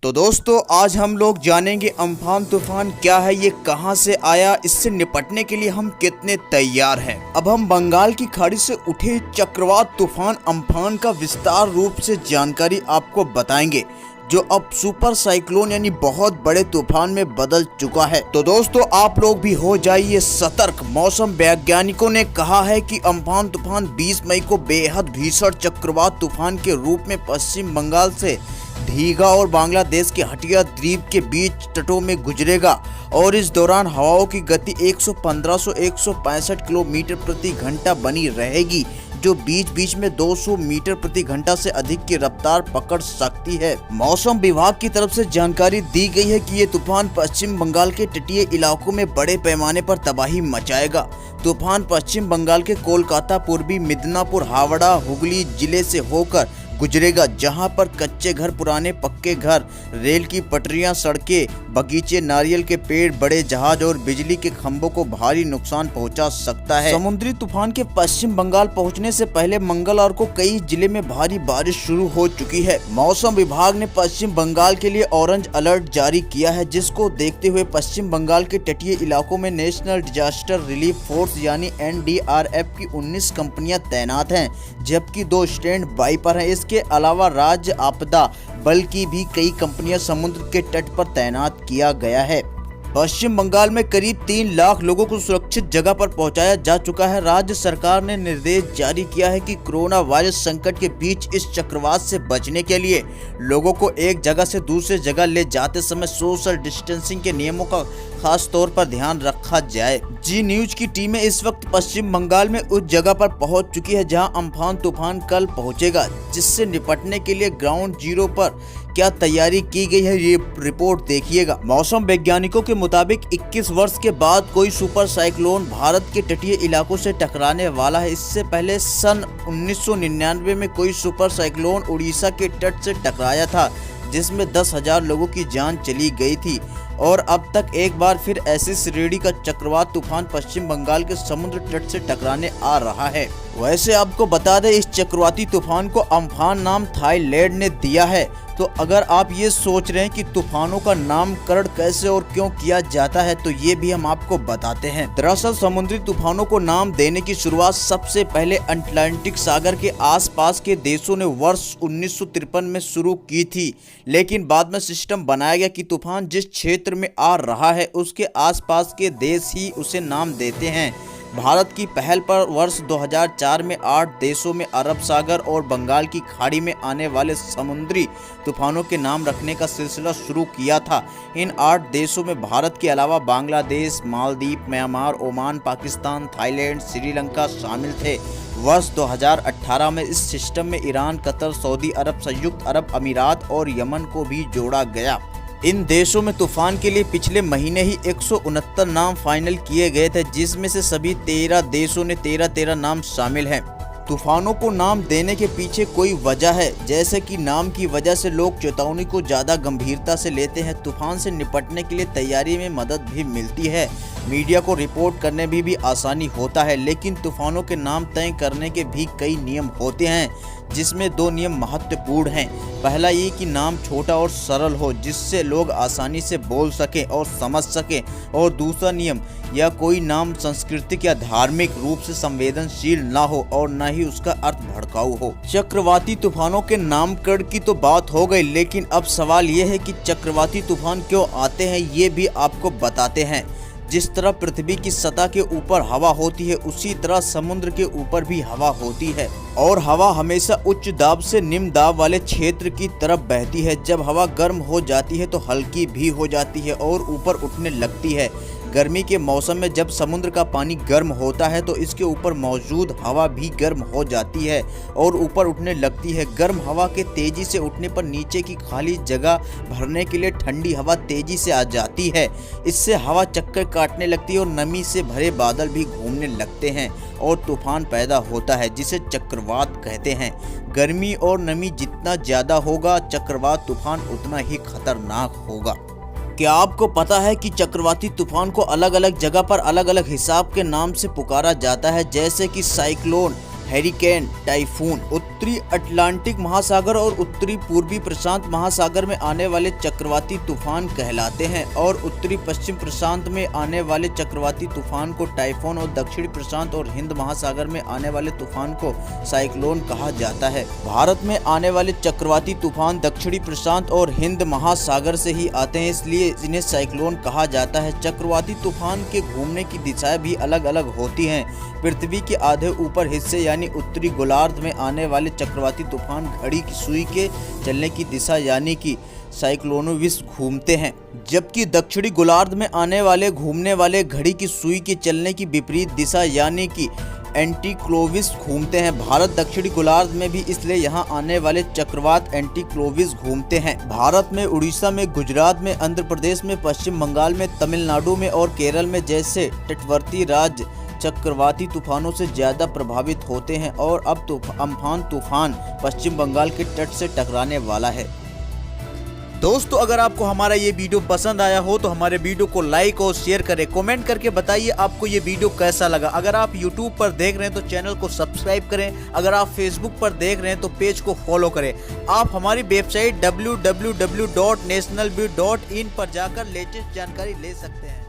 तो दोस्तों आज हम लोग जानेंगे अम्फान तूफान क्या है, ये कहां से आया, इससे निपटने के लिए हम कितने तैयार हैं। अब हम बंगाल की खाड़ी से उठे चक्रवात तूफान अम्फान का विस्तार रूप से जानकारी आपको बताएंगे, जो अब सुपर साइक्लोन यानी बहुत बड़े तूफान में बदल चुका है। तो दोस्तों आप लोग भी हो जाइए सतर्क। मौसम वैज्ञानिकों ने कहा है कि अम्फान तूफान 20 मई को बेहद भीषण चक्रवात तूफान के रूप में पश्चिम बंगाल से दीघा और बांग्लादेश के हटिया द्वीप के बीच तटों में गुजरेगा और इस दौरान हवाओं की गति 115 से 165 किलोमीटर प्रति घंटा बनी रहेगी, जो बीच बीच में 200 मीटर प्रति घंटा से अधिक की रफ्तार पकड़ सकती है। मौसम विभाग की तरफ से जानकारी दी गई है कि ये तूफान पश्चिम बंगाल के तटीय इलाकों में बड़े पैमाने पर तबाही मचाएगा। तूफान पश्चिम बंगाल के कोलकाता, पूर्वी मिदनापुर, हावड़ा, हुगली जिले से होकर गुजरेगा, जहां पर कच्चे घर, पुराने पक्के घर, रेल की पटरियां, सड़कें, बगीचे, नारियल के पेड़, बड़े जहाज और बिजली के खंभों को भारी नुकसान पहुंचा सकता है। समुद्री तूफान के पश्चिम बंगाल पहुंचने से पहले मंगलवार को कई जिले में भारी बारिश शुरू हो चुकी है। मौसम विभाग ने पश्चिम बंगाल के लिए ऑरेंज अलर्ट जारी किया है, जिसको देखते हुए पश्चिम बंगाल के तटीय इलाकों में नेशनल डिजास्टर रिलीफ फोर्स यानी NDRF की 19 कंपनियां तैनात हैं, जबकि 2 स्टैंड बाई पर हैं। इसके अलावा राज्य आपदा बल की भी कई कंपनियां समुद्र के तट पर तैनात किया गया है। पश्चिम बंगाल में करीब 3 लाख लोगों को सुरक्षित जगह पर पहुंचाया जा चुका है। राज्य सरकार ने निर्देश जारी किया है कि कोरोना वायरस संकट के बीच इस चक्रवात से बचने के लिए लोगों को एक जगह से दूसरे जगह ले जाते समय सोशल डिस्टेंसिंग के नियमों का खास तौर पर ध्यान रखा जाए। जी न्यूज की टीमें इस वक्त पश्चिम बंगाल में उस जगह पर पहुंच चुकी है जहां अम्फान तूफान कल पहुंचेगा, जिससे निपटने के लिए ग्राउंड जीरो पर क्या तैयारी की गई है, ये रिपोर्ट देखिएगा। मौसम वैज्ञानिकों के मुताबिक 21 वर्ष के बाद कोई सुपर साइक्लोन भारत के तटीय इलाकों से टकराने वाला है। इससे पहले सन 1999 में कोई सुपर साइक्लोन उड़ीसा के तट से टकराया था, जिसमें 10,000 लोगों की जान चली गई थी। और अब तक एक बार फिर ऐसी श्रेणी का चक्रवात तूफान पश्चिम बंगाल के समुद्र तट से टकराने आ रहा है। वैसे आपको बता दें, इस चक्रवाती तूफान को अम्फान नाम थाईलैंड ने दिया है। तो अगर आप ये सोच रहे हैं कि तूफानों का नामकरण कैसे और क्यों किया जाता है, तो ये भी हम आपको बताते हैं। दरअसल समुद्री तूफानों को नाम देने की शुरुआत सबसे पहले अटलांटिक सागर के आसपास के देशों ने वर्ष 1953 में शुरू की थी, लेकिन बाद में सिस्टम बनाया गया कि तूफान जिस क्षेत्र में आ रहा है उसके आसपास के देश ही उसे नाम देते हैं। भारत की पहल पर वर्ष 2004 में 8 देशों में अरब सागर और बंगाल की खाड़ी में आने वाले समुद्री तूफानों के नाम रखने का सिलसिला शुरू किया था। इन 8 देशों में भारत के अलावा Bangladesh, Maldives, Myanmar, Oman, Pakistan, Thailand, Sri Lanka शामिल थे। वर्ष 2018 में इस सिस्टम में ईरान, कतर, सऊदी अरब, संयुक्त अरब अमीरात और यमन को भी जोड़ा गया। इन देशों में तूफान के लिए पिछले महीने ही 169 नाम फाइनल किए गए थे, जिसमें से सभी 13 देशों ने 13 नाम शामिल हैं। तूफानों को नाम देने के पीछे कोई वजह है, जैसे कि नाम की वजह से लोग चेतावनी को ज़्यादा गंभीरता से लेते हैं। तूफान से निपटने के लिए तैयारी में मदद भी मिलती है, मीडिया को रिपोर्ट करने में भी आसानी होता है। लेकिन तूफानों के नाम तय करने के भी कई नियम होते हैं, जिसमें 2 नियम महत्वपूर्ण हैं। पहला ये कि नाम छोटा और सरल हो, जिससे लोग आसानी से बोल सकें और समझ सकें, और दूसरा नियम या कोई नाम सांस्कृतिक या धार्मिक रूप से संवेदनशील ना हो और न ही उसका अर्थ भड़काऊ हो। चक्रवाती तूफानों के नामकरण की तो बात हो गई, लेकिन अब सवाल ये है कि चक्रवाती तूफान क्यों आते हैं, ये भी आपको बताते हैं। जिस तरह पृथ्वी की सतह के ऊपर हवा होती है, उसी तरह समुद्र के ऊपर भी हवा होती है, और हवा हमेशा उच्च दाब से निम्न दाब वाले क्षेत्र की तरफ बहती है। जब हवा गर्म हो जाती है तो हल्की भी हो जाती है और ऊपर उठने लगती है। गर्मी के मौसम में जब समुद्र का पानी गर्म होता है तो इसके ऊपर मौजूद हवा भी गर्म हो जाती है और ऊपर उठने लगती है। गर्म हवा के तेजी से उठने पर नीचे की खाली जगह भरने के लिए ठंडी हवा तेजी से आ जाती है। इससे हवा चक्कर काटने लगती है और नमी से भरे बादल भी घूमने लगते हैं और तूफान पैदा होता है, जिसे चक्रवात कहते हैं। गर्मी और नमी जितना ज़्यादा होगा, चक्रवात तूफान उतना ही खतरनाक होगा। क्या आपको पता है कि चक्रवाती तूफान को अलग अलग जगह पर अलग अलग हिसाब के नाम से पुकारा जाता है, जैसे कि साइक्लोन, हैरिकेन, टाइफून। उत्तरी अटलांटिक महासागर और उत्तरी पूर्वी प्रशांत महासागर में आने वाले चक्रवाती तूफान कहलाते हैं और उत्तरी पश्चिम प्रशांत में आने वाले चक्रवाती तूफान को टाइफून और दक्षिणी प्रशांत और हिंद महासागर में आने वाले तूफान को साइक्लोन कहा जाता है। भारत में आने वाले चक्रवाती तूफान दक्षिणी प्रशांत और हिंद महासागर से ही आते हैं, इसलिए इन्हें साइक्लोन कहा जाता है। चक्रवाती तूफान के घूमने की दिशाएं भी अलग अलग होती हैं। पृथ्वी के आधे ऊपर हिस्से यानी उत्तरी गोलार्ध में आने वाले चक्रवाती तूफान घड़ी की सुई के चलने की दिशा यानी कि साइक्लोनोविस घूमते हैं, जबकि दक्षिणी गोलार्ध में आने वाले घूमने वाले घड़ी की सुई के चलने की विपरीत दिशा यानी कि एंटीक्लोविस घूमते हैं। भारत दक्षिणी गोलार्ध में भी, इसलिए यहाँ आने वाले चक्रवात एंटीक्लोविस घूमते हैं। भारत में उड़ीसा में, गुजरात में, आंध्र प्रदेश में, पश्चिम बंगाल में, तमिलनाडु में और केरल में जैसे तटवर्ती राज्य चक्रवाती तूफानों से ज्यादा प्रभावित होते हैं और अब अम्फान तूफान पश्चिम बंगाल के तट से टकराने वाला है। दोस्तों, अगर आपको हमारा ये वीडियो पसंद आया हो तो हमारे वीडियो को लाइक और शेयर करें। कमेंट करके बताइए आपको ये वीडियो कैसा लगा। अगर आप YouTube पर देख रहे हैं तो चैनल को सब्सक्राइब करें। अगर आप Facebook पर देख रहे हैं तो पेज को फॉलो करें। आप हमारी वेबसाइट www.nationalview.in पर जाकर लेटेस्ट जानकारी ले सकते हैं।